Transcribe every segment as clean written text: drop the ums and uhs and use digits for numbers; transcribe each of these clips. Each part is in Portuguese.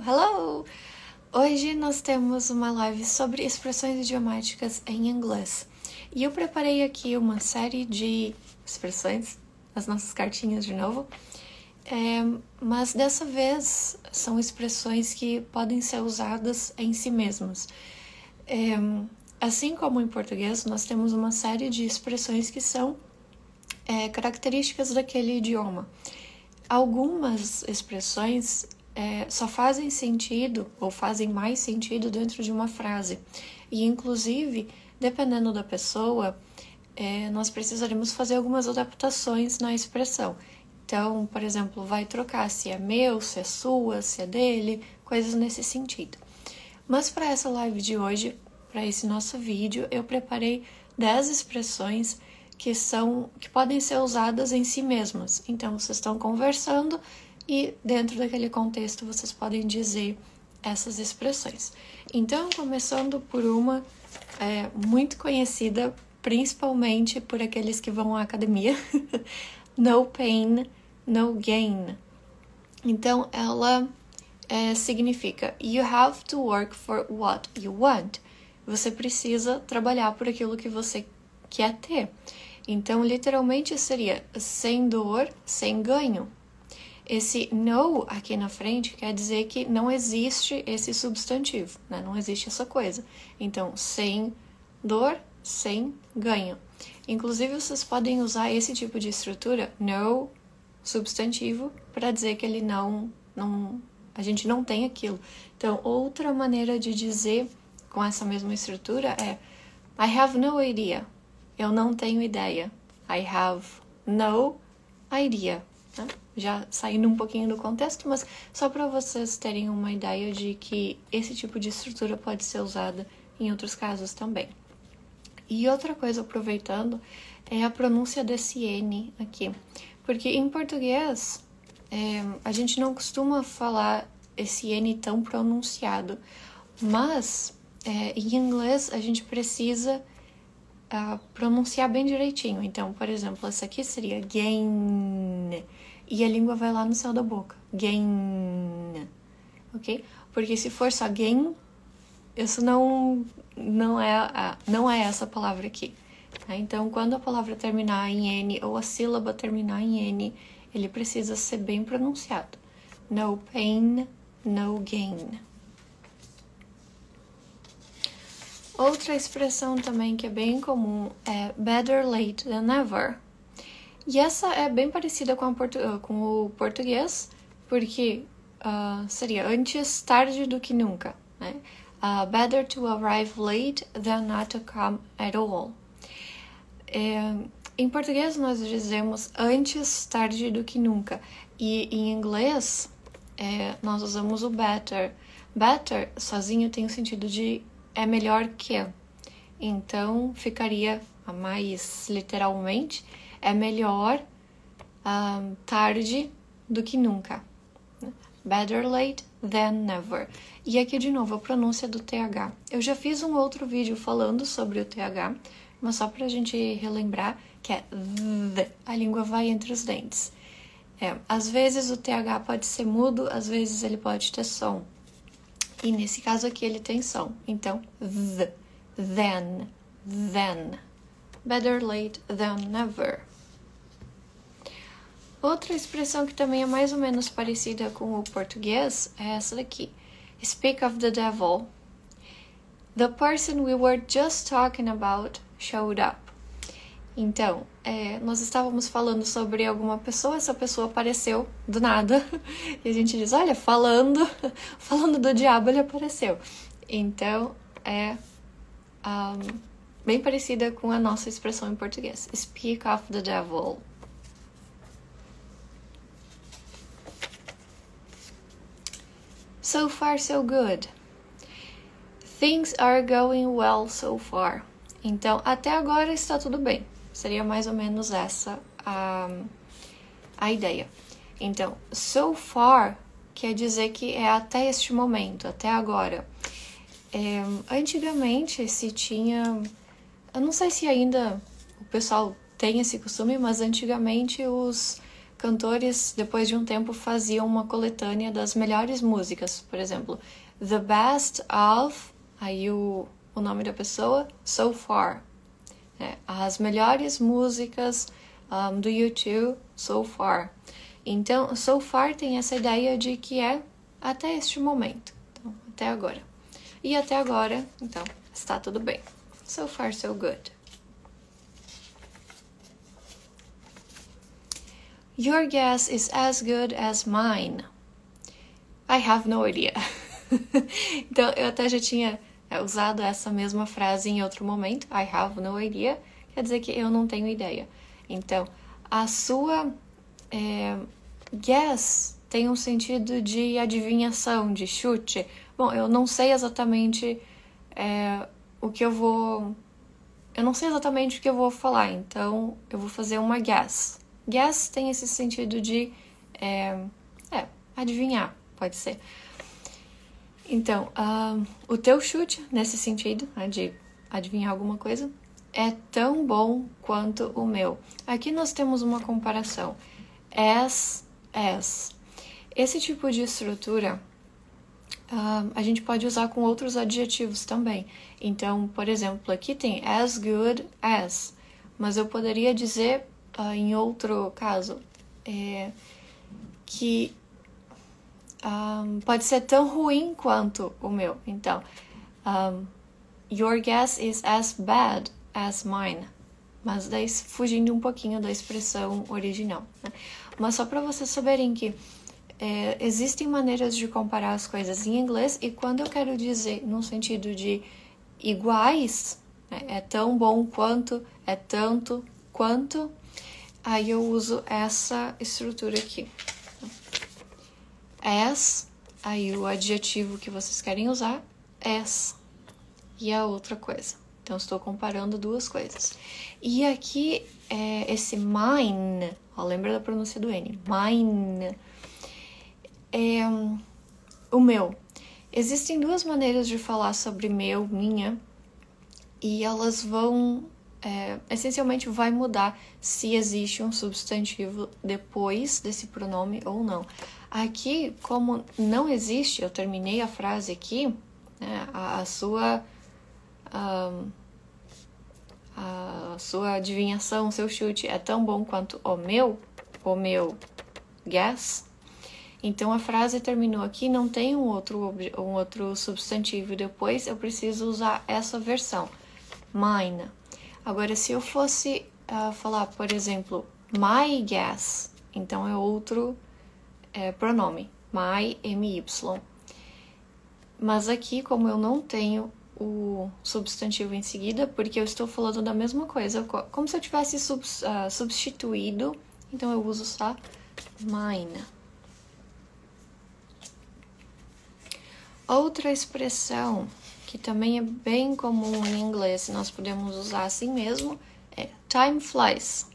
Hello! Hoje nós temos uma live sobre expressões idiomáticas em inglês. E eu preparei aqui uma série de expressões, as nossas cartinhas de novo. Mas dessa vez são expressões que podem ser usadas em si mesmas. Assim como em português, nós temos uma série de expressões que são características daquele idioma. Algumas expressões só fazem sentido ou fazem mais sentido dentro de uma frase. E, inclusive, dependendo da pessoa, nós precisaremos fazer algumas adaptações na expressão. Então, por exemplo, vai trocar se é meu, se é sua, se é dele, coisas nesse sentido. Mas para essa live de hoje, para esse nosso vídeo, eu preparei 10 expressões que podem ser usadas em si mesmas. Então, vocês estão conversando e dentro daquele contexto vocês podem dizer essas expressões. Então, começando por uma muito conhecida, principalmente por aqueles que vão à academia, no pain, no gain. Então, ela significa you have to work for what you want. Você precisa trabalhar por aquilo que você quer ter. Então, literalmente seria sem dor, sem ganho. Esse no aqui na frente quer dizer que não existe esse substantivo, né? Não existe essa coisa. Então, sem dor, sem ganho. Inclusive, vocês podem usar esse tipo de estrutura, no substantivo, para dizer que ele a gente não tem aquilo. Então, outra maneira de dizer com essa mesma estrutura é I have no idea. Eu não tenho ideia. I have no idea. Né? Já saindo um pouquinho do contexto, mas só para vocês terem uma ideia de que esse tipo de estrutura pode ser usada em outros casos também. E outra coisa, aproveitando, é a pronúncia desse N aqui. Porque em português, a gente não costuma falar esse N tão pronunciado. Mas, em inglês, a gente precisa pronunciar bem direitinho. Então, por exemplo, essa aqui seria gain. E a língua vai lá no céu da boca. Gain. Ok? Porque se for só gain, isso não é essa palavra aqui. Tá? Então, quando a palavra terminar em N ou a sílaba terminar em N, ele precisa ser bem pronunciado. No pain, no gain. Outra expressão também que é bem comum é better late than never. E essa é bem parecida com o português, porque seria antes tarde do que nunca. Né? Better to arrive late than not to come at all. Em português nós dizemos antes tarde do que nunca. E em inglês nós usamos o better. Better sozinho tem o sentido de é melhor que. Então, ficaria mais literalmente, é melhor tarde do que nunca. Better late than never. E aqui de novo a pronúncia do TH. Eu já fiz um outro vídeo falando sobre o TH, mas só pra gente relembrar que é th, a língua vai entre os dentes. Às vezes o TH pode ser mudo, às vezes ele pode ter som. E nesse caso aqui ele tem som. Então, th, then. Better late than never. Outra expressão que também é mais ou menos parecida com o português é essa daqui. Speak of the devil. The person we were just talking about showed up. Então, nós estávamos falando sobre alguma pessoa, essa pessoa apareceu do nada. E a gente diz, olha, falando do diabo, ele apareceu. Então, bem parecida com a nossa expressão em português. Speak of the devil. So far, so good. Things are going well so far. Então, até agora está tudo bem. Seria mais ou menos essa a ideia. Então, so far quer dizer que é até este momento, até agora. Antigamente se tinha... Eu não sei se ainda o pessoal tem esse costume, mas antigamente os cantores, depois de um tempo, faziam uma coletânea das melhores músicas. Por exemplo, The Best of, aí o nome da pessoa, So Far. As melhores músicas do YouTube, So Far. Então, So Far tem essa ideia de que é até este momento. Então, até agora. E até agora, então, está tudo bem. So far, so good. Your guess is as good as mine. I have no idea. Então, eu até já tinha usado essa mesma frase em outro momento. I have no idea. Quer dizer que eu não tenho ideia. Então, a sua guess tem um sentido de adivinhação, de chute. Bom, eu não sei exatamente o que eu vou... Eu não sei exatamente o que eu vou falar, então eu vou fazer uma guess. Guess tem esse sentido de adivinhar, pode ser. Então, o teu chute, nesse sentido, de adivinhar alguma coisa, é tão bom quanto o meu. Aqui nós temos uma comparação. As. Esse tipo de estrutura a gente pode usar com outros adjetivos também. Então, por exemplo, aqui tem as good as, mas eu poderia dizer em outro caso que pode ser tão ruim quanto o meu. Então, your guess is as bad as mine. Mas daí fugindo um pouquinho da expressão original, né? Mas só para vocês saberem que existem maneiras de comparar as coisas em inglês, e quando eu quero dizer no sentido de iguais, né, é tão bom quanto, é tanto quanto, aí eu uso essa estrutura aqui. As, aí o adjetivo que vocês querem usar, as, e a outra coisa. Então, estou comparando duas coisas. E aqui, esse mine, lembra da pronúncia do N, mine, o meu. Existem duas maneiras de falar sobre meu, minha, e elas vão, essencialmente vai mudar se existe um substantivo depois desse pronome ou não. Aqui, como não existe, eu terminei a frase aqui, né, a sua adivinhação, o seu chute é tão bom quanto o meu guess. Então, a frase terminou aqui, não tem um outro substantivo depois, eu preciso usar essa versão, mine. Agora, se eu fosse falar, por exemplo, my guess, então é outro pronome, my, my. Mas aqui, como eu não tenho o substantivo em seguida, porque eu estou falando da mesma coisa, como se eu tivesse substituído, então eu uso só mine. Outra expressão que também é bem comum em inglês, nós podemos usar assim mesmo, é time flies.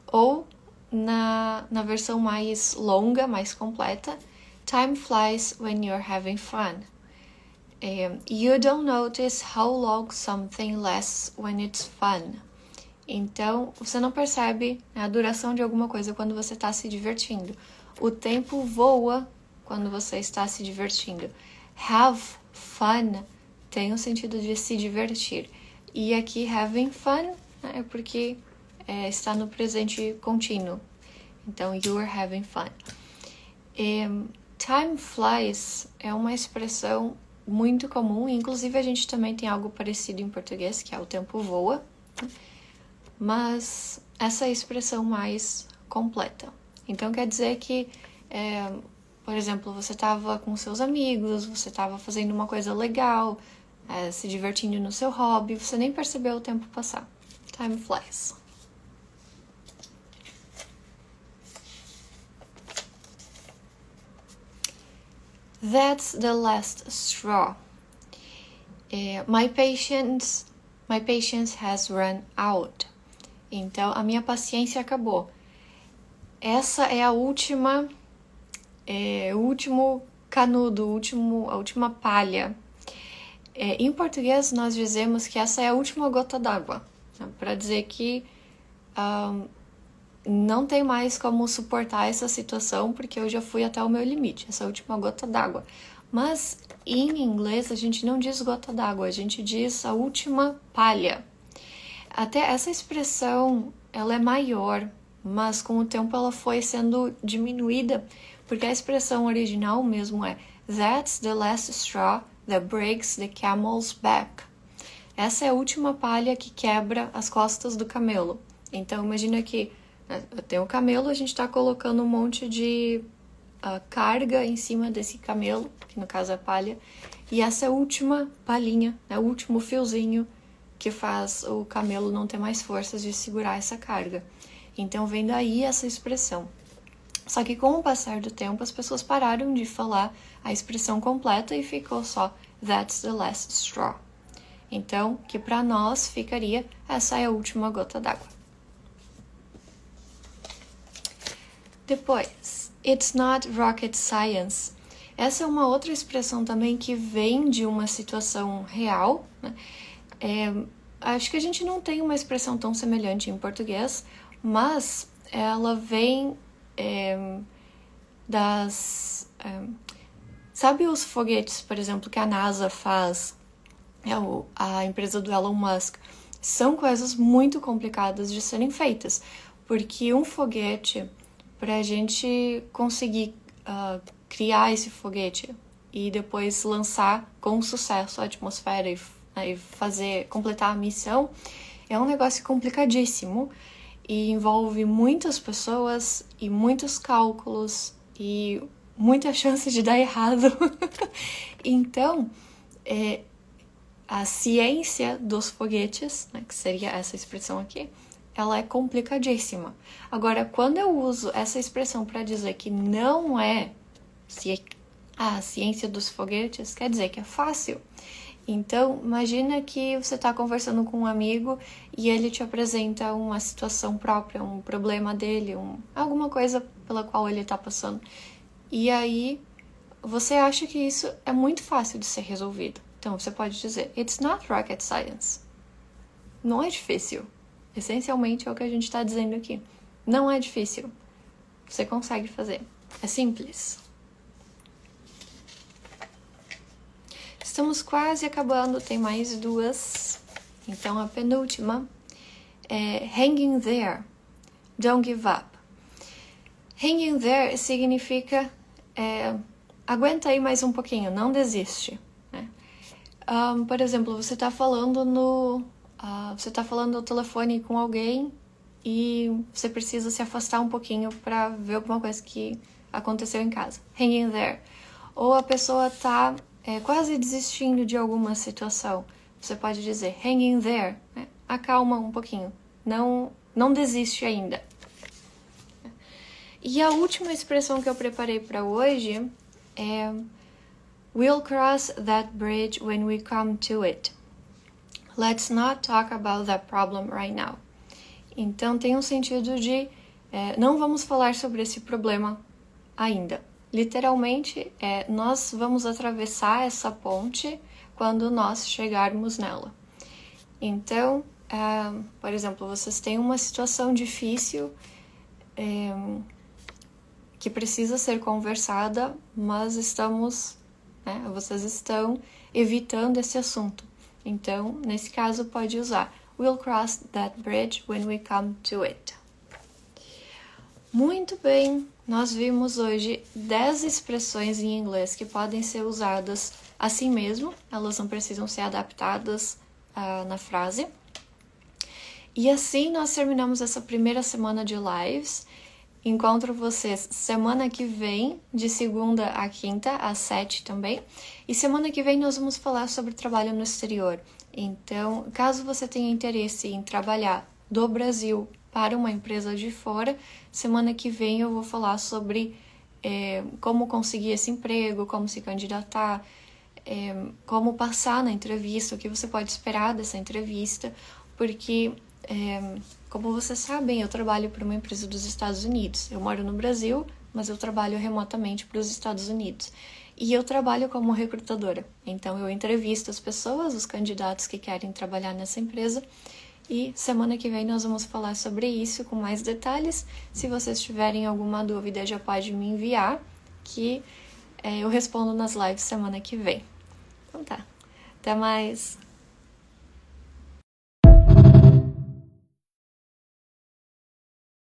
Ou, na versão mais longa, mais completa, time flies when you're having fun. You don't notice how long something lasts when it's fun. Então, você não percebe a duração de alguma coisa quando você está se divertindo. O tempo voa quando você está se divertindo. Have fun tem o sentido de se divertir. E aqui, having fun, é porque está no presente contínuo. Então, you're having fun. Time flies é uma expressão muito comum, inclusive a gente também tem algo parecido em português, que é o tempo voa, mas essa é a expressão mais completa. Então quer dizer que, por exemplo, você estava com seus amigos, você estava fazendo uma coisa legal, se divertindo no seu hobby, você nem percebeu o tempo passar. Time flies. That's the last straw. My patience has run out. Então, a minha paciência acabou. Essa é a última, o último canudo, a última palha. Em português, nós dizemos que essa é a última gota d'água, para dizer que não tem mais como suportar essa situação porque eu já fui até o meu limite, essa última gota d'água. Mas em inglês a gente não diz gota d'água, a gente diz a última palha. Até essa expressão, ela é maior, mas com o tempo ela foi sendo diminuída, porque a expressão original mesmo é That's the last straw that breaks the camel's back. Essa é a última palha que quebra as costas do camelo. Então imagina que tem o camelo, a gente está colocando um monte de carga em cima desse camelo, que no caso é a palha, e essa é a última palhinha, o último fiozinho que faz o camelo não ter mais forças de segurar essa carga. Então vem daí essa expressão. Só que com o passar do tempo as pessoas pararam de falar a expressão completa e ficou só That's the last straw. Então, que para nós ficaria essa é a última gota d'água. Depois, It's not rocket science. Essa é uma outra expressão também que vem de uma situação real, né? Acho que a gente não tem uma expressão tão semelhante em português, mas ela vem sabe os foguetes, por exemplo, que a NASA faz, a empresa do Elon Musk? São coisas muito complicadas de serem feitas, porque um foguete, para a gente conseguir criar esse foguete e depois lançar com sucesso a atmosfera e completar a missão, é um negócio complicadíssimo e envolve muitas pessoas e muitos cálculos e muita chance de dar errado. Então, a ciência dos foguetes, né, que seria essa expressão aqui, ela é complicadíssima. Agora, quando eu uso essa expressão para dizer que não é a ciência dos foguetes, quer dizer que é fácil. Então, imagina que você está conversando com um amigo e ele te apresenta uma situação própria, um problema dele, alguma coisa pela qual ele está passando. E aí, você acha que isso é muito fácil de ser resolvido. Então, você pode dizer, It's not rocket science. Não é difícil. Essencialmente é o que a gente está dizendo aqui. Não é difícil. Você consegue fazer. É simples. Estamos quase acabando, tem mais duas. Então, a penúltima é hanging there, don't give up. Hanging there significa aguenta aí mais um pouquinho, não desiste. Né? Por exemplo, você está falando ao telefone com alguém e você precisa se afastar um pouquinho para ver alguma coisa que aconteceu em casa. Hanging there. Ou a pessoa está quase desistindo de alguma situação. Você pode dizer hanging there. Né? Acalma um pouquinho. Não desiste ainda. E a última expressão que eu preparei para hoje é We'll cross that bridge when we come to it. Let's not talk about that problem right now. Então tem um sentido de não vamos falar sobre esse problema ainda. Literalmente, nós vamos atravessar essa ponte quando nós chegarmos nela. Então, por exemplo, vocês têm uma situação difícil que precisa ser conversada, mas vocês estão evitando esse assunto. Então, nesse caso, pode usar We'll cross that bridge when we come to it. Muito bem, nós vimos hoje 10 expressões em inglês que podem ser usadas assim mesmo, elas não precisam ser adaptadas na frase. E assim nós terminamos essa primeira semana de lives. Encontro vocês semana que vem, de segunda a quinta, às 7 também. E semana que vem nós vamos falar sobre trabalho no exterior. Então, caso você tenha interesse em trabalhar do Brasil para uma empresa de fora, semana que vem eu vou falar sobre como conseguir esse emprego, como se candidatar, como passar na entrevista, o que você pode esperar dessa entrevista, porque, como vocês sabem, eu trabalho para uma empresa dos Estados Unidos. Eu moro no Brasil, mas eu trabalho remotamente para os Estados Unidos. E eu trabalho como recrutadora. Então, eu entrevisto as pessoas, os candidatos que querem trabalhar nessa empresa, E semana que vem nós vamos falar sobre isso com mais detalhes. Se vocês tiverem alguma dúvida, já pode me enviar, que eu respondo nas lives semana que vem. Então tá, até mais!